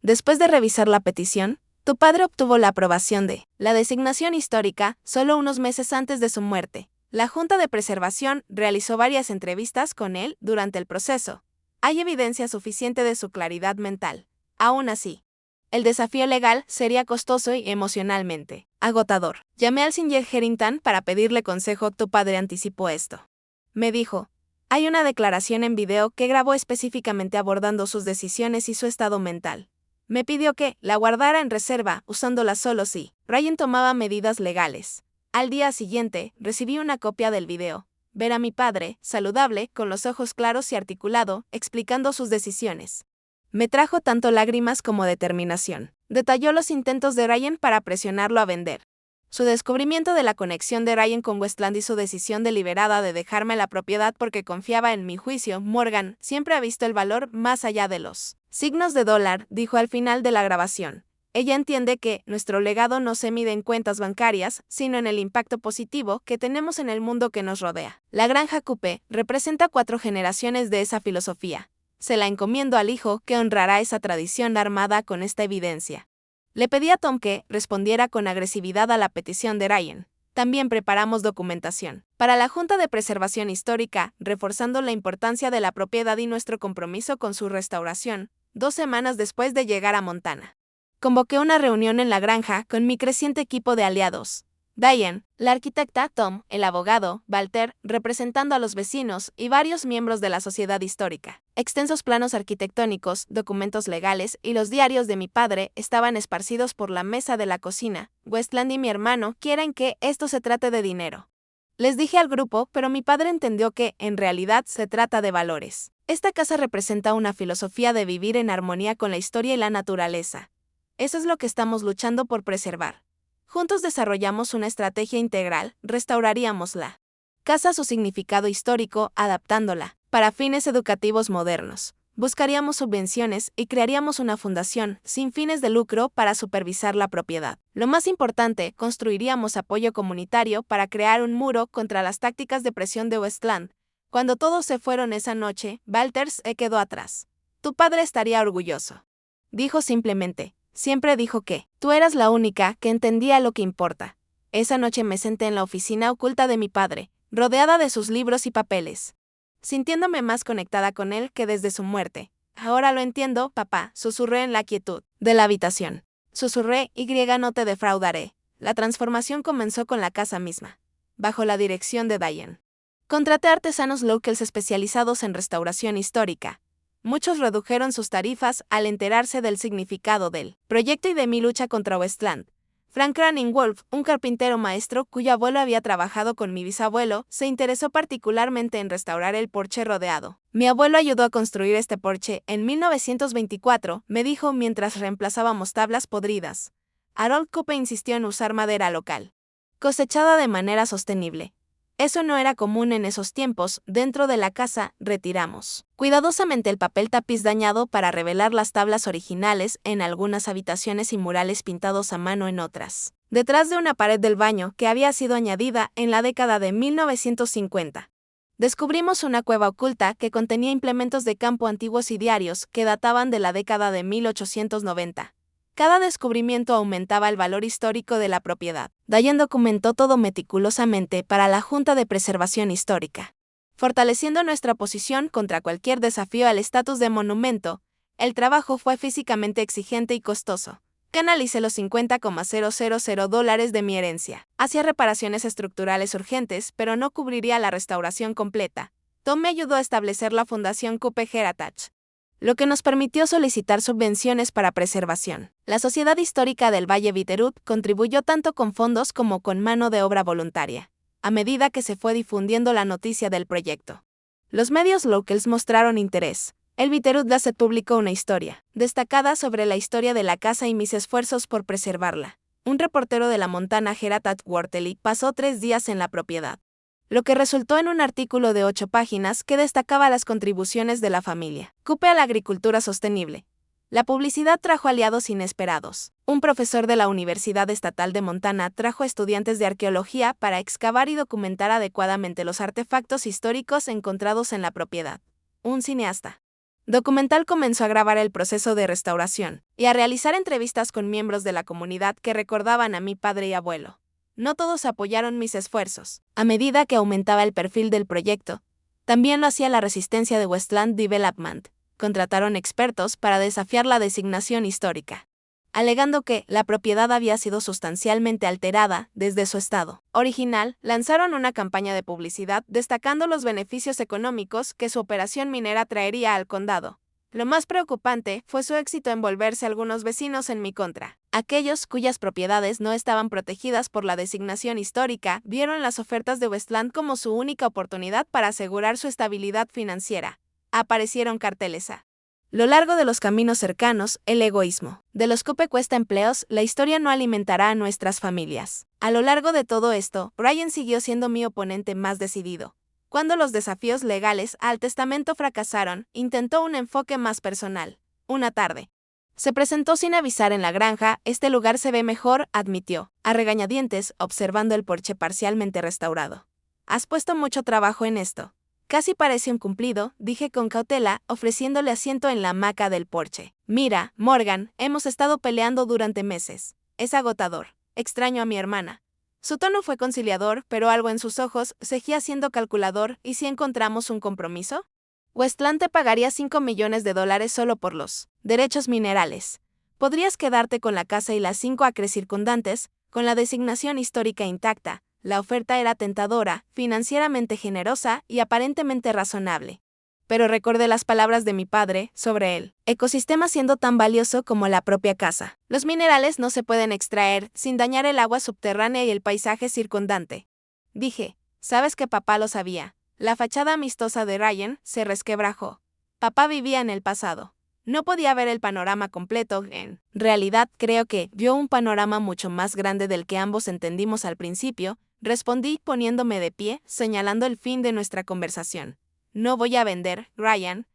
Después de revisar la petición, tu padre obtuvo la aprobación de la designación histórica solo unos meses antes de su muerte. La Junta de Preservación realizó varias entrevistas con él durante el proceso. Hay evidencia suficiente de su claridad mental. Aún así, el desafío legal sería costoso y emocionalmente agotador. Llamé al Sr. Harrington para pedirle consejo. Tu padre anticipó esto. Me dijo, hay una declaración en video que grabó específicamente abordando sus decisiones y su estado mental. Me pidió que la guardara en reserva, usándola solo si Ryan tomaba medidas legales. Al día siguiente, recibí una copia del video. Ver a mi padre, saludable, con los ojos claros y articulado, explicando sus decisiones. Me trajo tanto lágrimas como determinación. Detalló los intentos de Ryan para presionarlo a vender. Su descubrimiento de la conexión de Ryan con Westland y su decisión deliberada de dejarme la propiedad porque confiaba en mi juicio. Morgan siempre ha visto el valor más allá de los signos de dólar, dijo al final de la grabación. Ella entiende que nuestro legado no se mide en cuentas bancarias, sino en el impacto positivo que tenemos en el mundo que nos rodea. La granja Coupe representa 4 generaciones de esa filosofía. Se la encomiendo al hijo que honrará esa tradición armada con esta evidencia. Le pedí a Tom que respondiera con agresividad a la petición de Ryan. También preparamos documentación para la Junta de Preservación Histórica, reforzando la importancia de la propiedad y nuestro compromiso con su restauración, 2 semanas después de llegar a Montana. Convoqué una reunión en la granja con mi creciente equipo de aliados. Diane, la arquitecta, Tom, el abogado, Walter, representando a los vecinos y varios miembros de la sociedad histórica. Extensos planos arquitectónicos, documentos legales y los diarios de mi padre estaban esparcidos por la mesa de la cocina. Westland y mi hermano quieren que esto se trate de dinero. Les dije al grupo, pero mi padre entendió que, en realidad, se trata de valores. Esta casa representa una filosofía de vivir en armonía con la historia y la naturaleza. Eso es lo que estamos luchando por preservar. Juntos desarrollamos una estrategia integral, restauraríamos la casa a su significado histórico, adaptándola para fines educativos modernos. Buscaríamos subvenciones y crearíamos una fundación sin fines de lucro para supervisar la propiedad. Lo más importante, construiríamos apoyo comunitario para crear un muro contra las tácticas de presión de Westland. Cuando todos se fueron esa noche, Walter se quedó atrás. Tu padre estaría orgulloso. Dijo simplemente. Siempre dijo que tú eras la única que entendía lo que importa. Esa noche me senté en la oficina oculta de mi padre, rodeada de sus libros y papeles, sintiéndome más conectada con él que desde su muerte. Ahora lo entiendo, papá, susurré en la quietud de la habitación. Susurré, no te defraudaré. La transformación comenzó con la casa misma, bajo la dirección de Diane. Contraté artesanos locals especializados en restauración histórica. Muchos redujeron sus tarifas al enterarse del significado del proyecto y de mi lucha contra Westland. Frank Craning Wolf, un carpintero maestro cuyo abuelo había trabajado con mi bisabuelo, se interesó particularmente en restaurar el porche rodeado. Mi abuelo ayudó a construir este porche en 1924, me dijo mientras reemplazábamos tablas podridas. Harold Cope insistió en usar madera local, cosechada de manera sostenible. Eso no era común en esos tiempos. Dentro de la casa, retiramos cuidadosamente el papel tapiz dañado para revelar las tablas originales en algunas habitaciones y murales pintados a mano en otras. Detrás de una pared del baño que había sido añadida en la década de 1950. Descubrimos una cueva oculta que contenía implementos de campo antiguos y diarios que databan de la década de 1890. Cada descubrimiento aumentaba el valor histórico de la propiedad. Diane documentó todo meticulosamente para la Junta de Preservación Histórica, fortaleciendo nuestra posición contra cualquier desafío al estatus de monumento. El trabajo fue físicamente exigente y costoso. Canalicé los $50,000 de mi herencia hacia reparaciones estructurales urgentes, pero no cubriría la restauración completa. Tom me ayudó a establecer la Fundación Cope Heritage, lo que nos permitió solicitar subvenciones para preservación. La Sociedad Histórica del Valle Bitterroot contribuyó tanto con fondos como con mano de obra voluntaria, a medida que se fue difundiendo la noticia del proyecto. Los medios locals mostraron interés. El Bitterroot Gazette publicó una historia destacada sobre la historia de la casa y mis esfuerzos por preservarla. Un reportero de la Montana Heritage Quarterly pasó 3 días en la propiedad, lo que resultó en un artículo de 8 páginas que destacaba las contribuciones de la familia Cope a la agricultura sostenible. La publicidad trajo aliados inesperados. Un profesor de la Universidad Estatal de Montana trajo estudiantes de arqueología para excavar y documentar adecuadamente los artefactos históricos encontrados en la propiedad. Un cineasta documental comenzó a grabar el proceso de restauración y a realizar entrevistas con miembros de la comunidad que recordaban a mi padre y abuelo. No todos apoyaron mis esfuerzos. A medida que aumentaba el perfil del proyecto, también lo hacía la resistencia de Westland Development. Contrataron expertos para desafiar la designación histórica, alegando que la propiedad había sido sustancialmente alterada desde su estado original. Lanzaron una campaña de publicidad destacando los beneficios económicos que su operación minera traería al condado. Lo más preocupante fue su éxito en volverse algunos vecinos en mi contra. Aquellos cuyas propiedades no estaban protegidas por la designación histórica vieron las ofertas de Westland como su única oportunidad para asegurar su estabilidad financiera. Aparecieron carteles a lo largo de los caminos cercanos. El egoísmo de los Cope cuesta empleos. La historia no alimentará a nuestras familias. A lo largo de todo esto, Brian siguió siendo mi oponente más decidido. Cuando los desafíos legales al testamento fracasaron, intentó un enfoque más personal. Una tarde, se presentó sin avisar en la granja. Este lugar se ve mejor, admitió, a regañadientes, observando el porche parcialmente restaurado. Has puesto mucho trabajo en esto. Casi parece un cumplido, dije con cautela, ofreciéndole asiento en la hamaca del porche. Mira, Morgan, hemos estado peleando durante meses. Es agotador. Extraño a mi hermana. Su tono fue conciliador, pero algo en sus ojos seguía siendo calculador. ¿Y si encontramos un compromiso? Westland te pagaría $5 millones solo por los derechos minerales. Podrías quedarte con la casa y las 5 acres circundantes, con la designación histórica intacta. La oferta era tentadora, financieramente generosa y aparentemente razonable. Pero recordé las palabras de mi padre sobre el ecosistema siendo tan valioso como la propia casa. Los minerales no se pueden extraer sin dañar el agua subterránea y el paisaje circundante. Dije, ¿sabes que papá lo sabía? La fachada amistosa de Ryan se resquebrajó. Papá vivía en el pasado. No podía ver el panorama completo. En realidad, creo que vio un panorama mucho más grande del que ambos entendimos al principio, respondí poniéndome de pie, señalando el fin de nuestra conversación. No voy a vender, Ryan.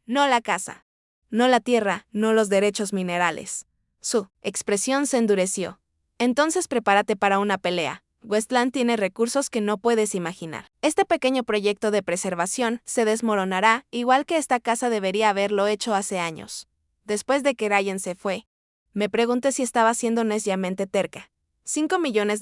No la casa. No la tierra, no los derechos minerales. Su expresión se endureció. Entonces prepárate para una pelea. Westland tiene recursos que no puedes imaginar. Este pequeño proyecto de preservación se desmoronará, igual que esta casa debería haberlo hecho hace años. Después de que Ryan se fue, me pregunté si estaba siendo neciamente terca. $5 millones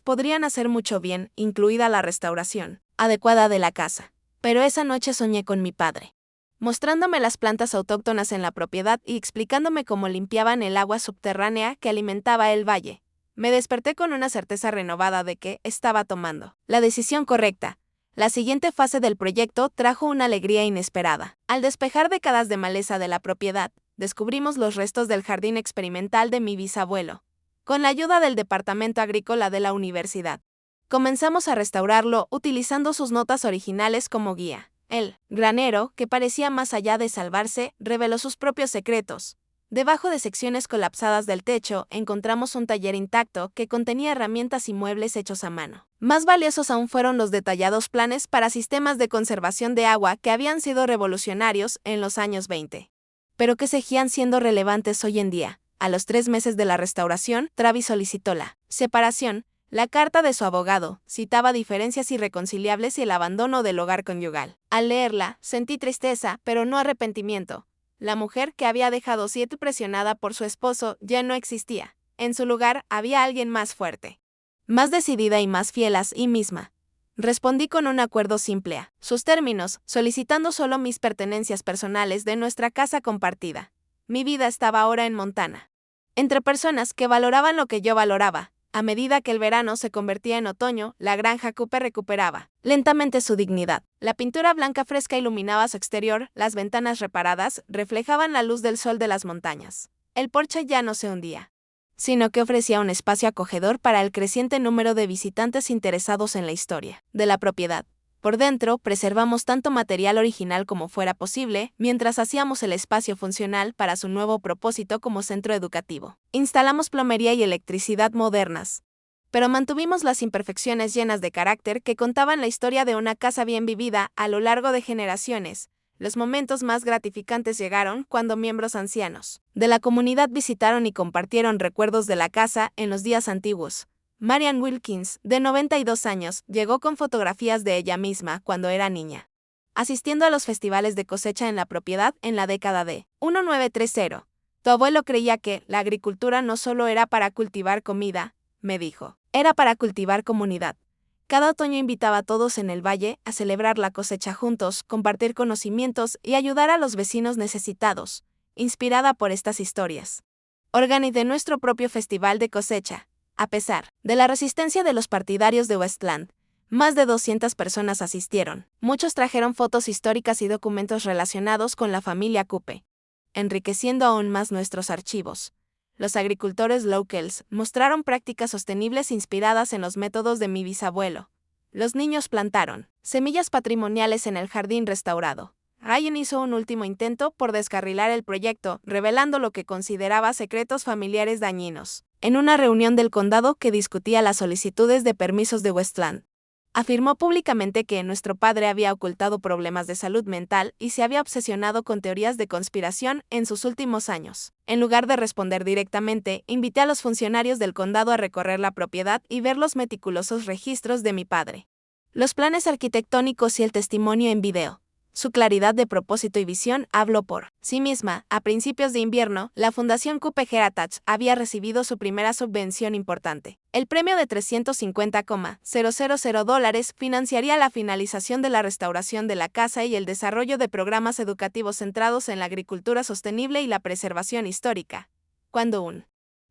podrían hacer mucho bien, incluida la restauración adecuada de la casa. Pero esa noche soñé con mi padre, mostrándome las plantas autóctonas en la propiedad y explicándome cómo limpiaban el agua subterránea que alimentaba el valle. Me desperté con una certeza renovada de que estaba tomando la decisión correcta. La siguiente fase del proyecto trajo una alegría inesperada. Al despejar décadas de maleza de la propiedad, descubrimos los restos del jardín experimental de mi bisabuelo, con la ayuda del departamento agrícola de la universidad. Comenzamos a restaurarlo utilizando sus notas originales como guía. El granero, que parecía más allá de salvarse, reveló sus propios secretos. Debajo de secciones colapsadas del techo, encontramos un taller intacto que contenía herramientas y muebles hechos a mano. Más valiosos aún fueron los detallados planes para sistemas de conservación de agua que habían sido revolucionarios en los años 20, pero que seguían siendo relevantes hoy en día. A los 3 meses de la restauración, Travis solicitó la separación. La carta de su abogado citaba diferencias irreconciliables y el abandono del hogar conyugal. Al leerla, sentí tristeza, pero no arrepentimiento. La mujer que había dejado siete presionada por su esposo ya no existía. En su lugar había alguien más fuerte, más decidida y más fiel a sí misma. Respondí con un acuerdo simple a sus términos, solicitando solo mis pertenencias personales de nuestra casa compartida. Mi vida estaba ahora en Montana, entre personas que valoraban lo que yo valoraba. A medida que el verano se convertía en otoño, la granja Cooper recuperaba lentamente su dignidad. La pintura blanca fresca iluminaba su exterior, las ventanas reparadas reflejaban la luz del sol de las montañas. El porche ya no se hundía, sino que ofrecía un espacio acogedor para el creciente número de visitantes interesados en la historia de la propiedad. Por dentro, preservamos tanto material original como fuera posible, mientras hacíamos el espacio funcional para su nuevo propósito como centro educativo. Instalamos plomería y electricidad modernas, pero mantuvimos las imperfecciones llenas de carácter que contaban la historia de una casa bien vivida a lo largo de generaciones. Los momentos más gratificantes llegaron cuando miembros ancianos de la comunidad visitaron y compartieron recuerdos de la casa en los días antiguos. Marian Wilkins, de 92 años, llegó con fotografías de ella misma cuando era niña, asistiendo a los festivales de cosecha en la propiedad en la década de 1930. Tu abuelo creía que la agricultura no solo era para cultivar comida, me dijo, era para cultivar comunidad. Cada otoño invitaba a todos en el valle a celebrar la cosecha juntos, compartir conocimientos y ayudar a los vecinos necesitados. Inspirada por estas historias, organicé nuestro propio festival de cosecha. A pesar de la resistencia de los partidarios de Westland, más de 200 personas asistieron. Muchos trajeron fotos históricas y documentos relacionados con la familia Cooper, enriqueciendo aún más nuestros archivos. Los agricultores locals mostraron prácticas sostenibles inspiradas en los métodos de mi bisabuelo. Los niños plantaron semillas patrimoniales en el jardín restaurado. Ryan hizo un último intento por descarrilar el proyecto, revelando lo que consideraba secretos familiares dañinos. En una reunión del condado que discutía las solicitudes de permisos de Westland, afirmó públicamente que nuestro padre había ocultado problemas de salud mental y se había obsesionado con teorías de conspiración en sus últimos años. En lugar de responder directamente, invité a los funcionarios del condado a recorrer la propiedad y ver los meticulosos registros de mi padre, los planes arquitectónicos y el testimonio en video. Su claridad de propósito y visión habló por sí misma. A principios de invierno, la Fundación Cooper Heritage había recibido su primera subvención importante. El premio de $350,000 financiaría la finalización de la restauración de la casa y el desarrollo de programas educativos centrados en la agricultura sostenible y la preservación histórica. Cuando un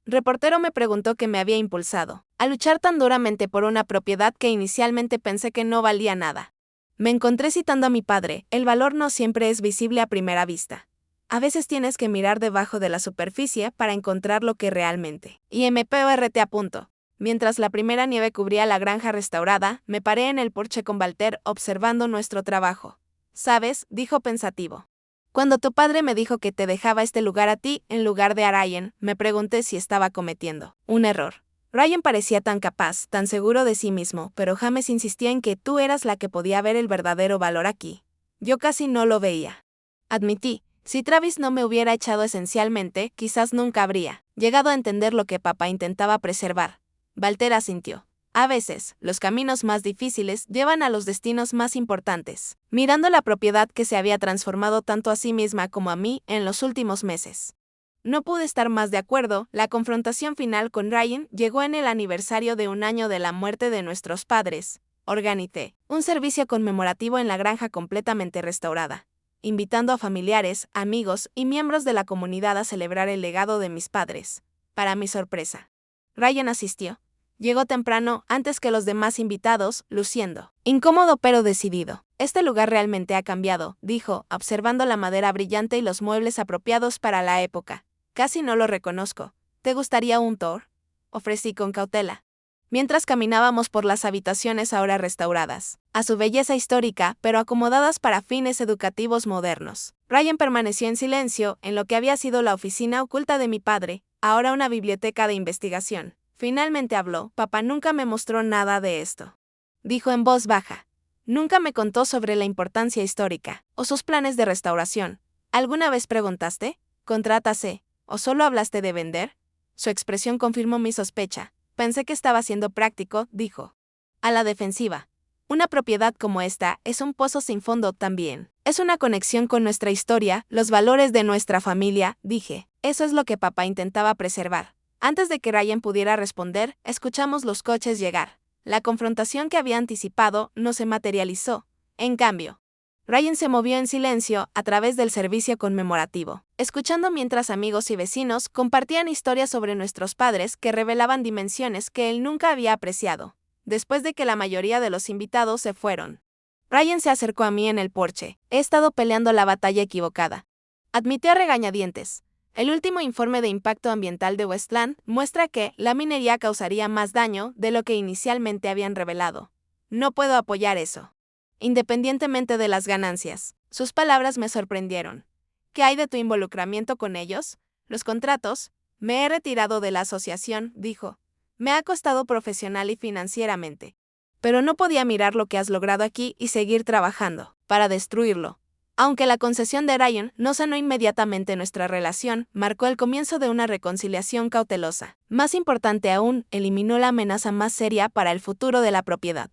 reportero me preguntó qué me había impulsado a luchar tan duramente por una propiedad que inicialmente pensé que no valía nada, me encontré citando a mi padre: el valor no siempre es visible a primera vista. A veces tienes que mirar debajo de la superficie para encontrar lo que realmente. IMPORT a punto. Mientras la primera nieve cubría la granja restaurada, me paré en el porche con Walter observando nuestro trabajo. ¿Sabes?, dijo pensativo. Cuando tu padre me dijo que te dejaba este lugar a ti en lugar de a Ryan, me pregunté si estaba cometiendo un error. Ryan parecía tan capaz, tan seguro de sí mismo, pero James insistía en que tú eras la que podía ver el verdadero valor aquí. Yo casi no lo veía. Admití, si Travis no me hubiera echado esencialmente, quizás nunca habría llegado a entender lo que papá intentaba preservar. Walter asintió. A veces, los caminos más difíciles llevan a los destinos más importantes. Mirando la propiedad que se había transformado tanto a sí misma como a mí en los últimos meses. No pude estar más de acuerdo. La confrontación final con Ryan llegó en el aniversario de un año de la muerte de nuestros padres. Organicé un servicio conmemorativo en la granja completamente restaurada, invitando a familiares, amigos y miembros de la comunidad a celebrar el legado de mis padres. Para mi sorpresa, Ryan asistió. Llegó temprano, antes que los demás invitados, luciendo incómodo pero decidido. Este lugar realmente ha cambiado, dijo, observando la madera brillante y los muebles apropiados para la época. Casi no lo reconozco. ¿Te gustaría un tour? Ofrecí con cautela. Mientras caminábamos por las habitaciones ahora restauradas, a su belleza histórica, pero acomodadas para fines educativos modernos. Ryan permaneció en silencio en lo que había sido la oficina oculta de mi padre, ahora una biblioteca de investigación. Finalmente habló. Papá nunca me mostró nada de esto. Dijo en voz baja. Nunca me contó sobre la importancia histórica, o sus planes de restauración. ¿Alguna vez preguntaste? ¿Contrátase? ¿O solo hablaste de vender? Su expresión confirmó mi sospecha. Pensé que estaba siendo práctico, dijo. A la defensiva. Una propiedad como esta es un pozo sin fondo también. Es una conexión con nuestra historia, los valores de nuestra familia, dije. Eso es lo que papá intentaba preservar. Antes de que Ryan pudiera responder, escuchamos los coches llegar. La confrontación que había anticipado no se materializó. En cambio, Ryan se movió en silencio a través del servicio conmemorativo, escuchando mientras amigos y vecinos compartían historias sobre nuestros padres que revelaban dimensiones que él nunca había apreciado. Después de que la mayoría de los invitados se fueron, Ryan se acercó a mí en el porche. He estado peleando la batalla equivocada. Admitió a regañadientes. El último informe de impacto ambiental de Westland muestra que la minería causaría más daño de lo que inicialmente habían revelado. No puedo apoyar eso. Independientemente de las ganancias, sus palabras me sorprendieron. ¿Qué hay de tu involucramiento con ellos? Los contratos. Me he retirado de la asociación, dijo. Me ha costado profesional y financieramente. Pero no podía mirar lo que has logrado aquí y seguir trabajando para destruirlo. Aunque la concesión de Ryan no sanó inmediatamente nuestra relación, marcó el comienzo de una reconciliación cautelosa. Más importante aún, eliminó la amenaza más seria para el futuro de la propiedad.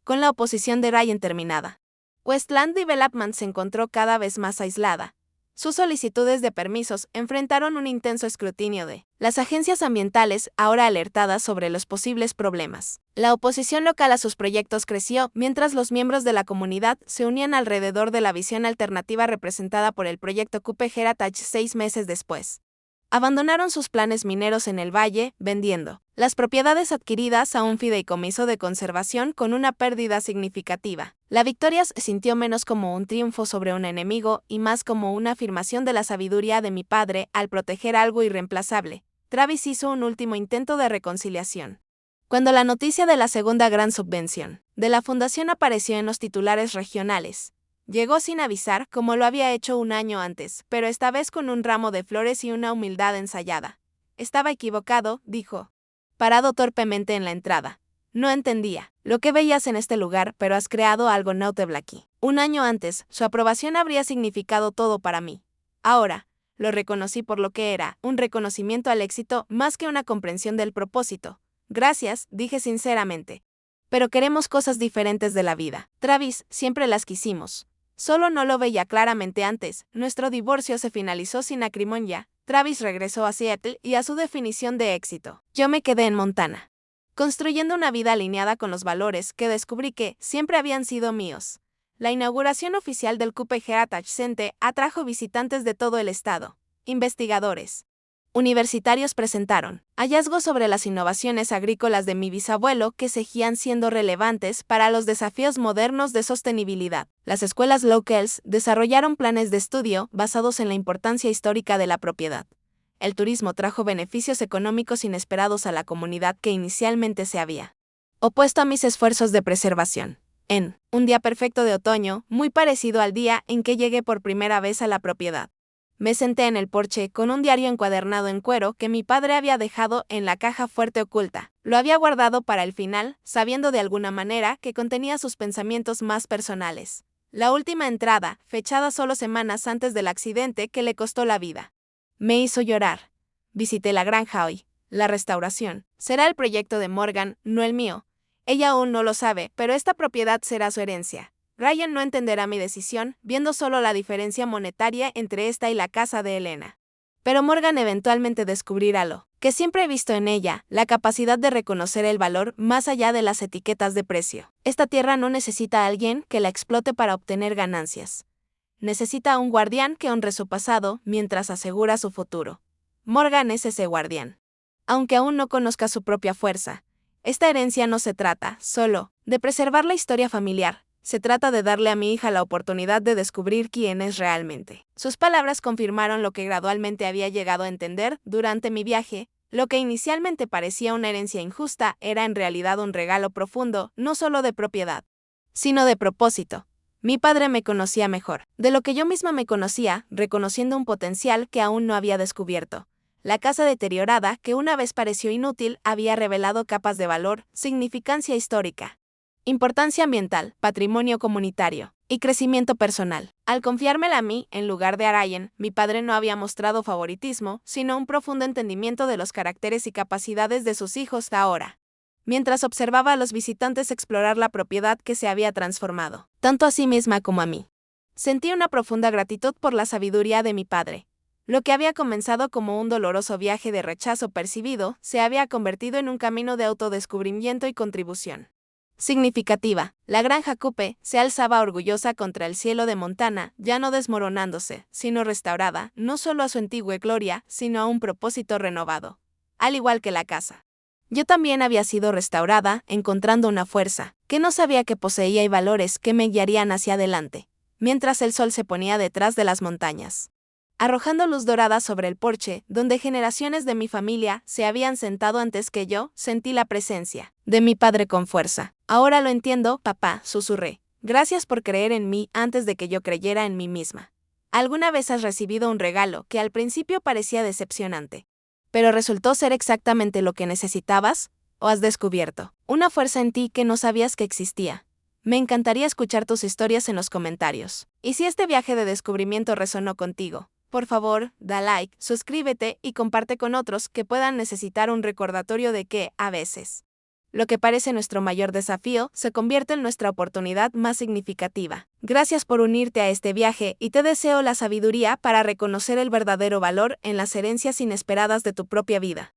Con la oposición de Ryan terminada, Westland Development se encontró cada vez más aislada. Sus solicitudes de permisos enfrentaron un intenso escrutinio de las agencias ambientales, ahora alertadas sobre los posibles problemas. La oposición local a sus proyectos creció mientras los miembros de la comunidad se unían alrededor de la visión alternativa representada por el proyecto Cooper Heritage 6 meses después. Abandonaron sus planes mineros en el valle, vendiendo las propiedades adquiridas a un fideicomiso de conservación con una pérdida significativa. La victoria se sintió menos como un triunfo sobre un enemigo y más como una afirmación de la sabiduría de mi padre al proteger algo irreemplazable. Travis hizo un último intento de reconciliación. Cuando la noticia de la segunda gran subvención de la fundación apareció en los titulares regionales, llegó sin avisar como lo había hecho un año antes, pero esta vez con un ramo de flores y una humildad ensayada. Estaba equivocado, dijo, parado torpemente en la entrada. No entendía lo que veías en este lugar, pero has creado algo notable aquí. Un año antes, su aprobación habría significado todo para mí. Ahora, lo reconocí por lo que era, un reconocimiento al éxito más que una comprensión del propósito. Gracias, dije sinceramente. Pero queremos cosas diferentes de la vida. Travis, siempre las quisimos. Solo no lo veía claramente antes. Nuestro divorcio se finalizó sin acrimonia. Travis regresó a Seattle y a su definición de éxito. Yo me quedé en Montana, construyendo una vida alineada con los valores que descubrí que siempre habían sido míos. La inauguración oficial del Cooper Heritage Center atrajo visitantes de todo el estado. Investigadores universitarios presentaron hallazgos sobre las innovaciones agrícolas de mi bisabuelo que seguían siendo relevantes para los desafíos modernos de sostenibilidad. Las escuelas locales desarrollaron planes de estudio basados en la importancia histórica de la propiedad. El turismo trajo beneficios económicos inesperados a la comunidad que inicialmente se había opuesto a mis esfuerzos de preservación. En un día perfecto de otoño, muy parecido al día en que llegué por primera vez a la propiedad, me senté en el porche con un diario encuadernado en cuero que mi padre había dejado en la caja fuerte oculta. Lo había guardado para el final, sabiendo de alguna manera que contenía sus pensamientos más personales. La última entrada, fechada solo semanas antes del accidente que le costó la vida, me hizo llorar. Visité la granja hoy. La restauración será el proyecto de Morgan, no el mío. Ella aún no lo sabe, pero esta propiedad será su herencia. Ryan no entenderá mi decisión, viendo solo la diferencia monetaria entre esta y la casa de Elena. Pero Morgan eventualmente descubrirá lo que siempre he visto en ella, la capacidad de reconocer el valor más allá de las etiquetas de precio. Esta tierra no necesita a alguien que la explote para obtener ganancias. Necesita a un guardián que honre su pasado mientras asegura su futuro. Morgan es ese guardián. Aunque aún no conozca su propia fuerza, esta herencia no se trata, solo, de preservar la historia familiar. Se trata de darle a mi hija la oportunidad de descubrir quién es realmente. Sus palabras confirmaron lo que gradualmente había llegado a entender durante mi viaje. Lo que inicialmente parecía una herencia injusta era en realidad un regalo profundo, no solo de propiedad, sino de propósito. Mi padre me conocía mejor de lo que yo misma me conocía, reconociendo un potencial que aún no había descubierto. La casa deteriorada, que una vez pareció inútil, había revelado capas de valor, significancia histórica, importancia ambiental, patrimonio comunitario y crecimiento personal. Al confiármela a mí, en lugar de a Ryan, mi padre no había mostrado favoritismo, sino un profundo entendimiento de los caracteres y capacidades de sus hijos ahora. Mientras observaba a los visitantes explorar la propiedad que se había transformado, tanto a sí misma como a mí, sentí una profunda gratitud por la sabiduría de mi padre. Lo que había comenzado como un doloroso viaje de rechazo percibido, se había convertido en un camino de autodescubrimiento y contribución significativa. La granja Coope se alzaba orgullosa contra el cielo de Montana, ya no desmoronándose, sino restaurada, no solo a su antigua gloria, sino a un propósito renovado. Al igual que la casa. Yo también había sido restaurada, encontrando una fuerza, que no sabía que poseía y valores que me guiarían hacia adelante, mientras el sol se ponía detrás de las montañas, arrojando luz dorada sobre el porche, donde generaciones de mi familia se habían sentado antes que yo, sentí la presencia de mi padre con fuerza. Ahora lo entiendo, papá, susurré. Gracias por creer en mí antes de que yo creyera en mí misma. ¿Alguna vez has recibido un regalo que al principio parecía decepcionante, pero resultó ser exactamente lo que necesitabas? ¿O has descubierto una fuerza en ti que no sabías que existía? Me encantaría escuchar tus historias en los comentarios. Y si este viaje de descubrimiento resonó contigo, por favor, da like, suscríbete y comparte con otros que puedan necesitar un recordatorio de que, a veces, lo que parece nuestro mayor desafío se convierte en nuestra oportunidad más significativa. Gracias por unirte a este viaje y te deseo la sabiduría para reconocer el verdadero valor en las herencias inesperadas de tu propia vida.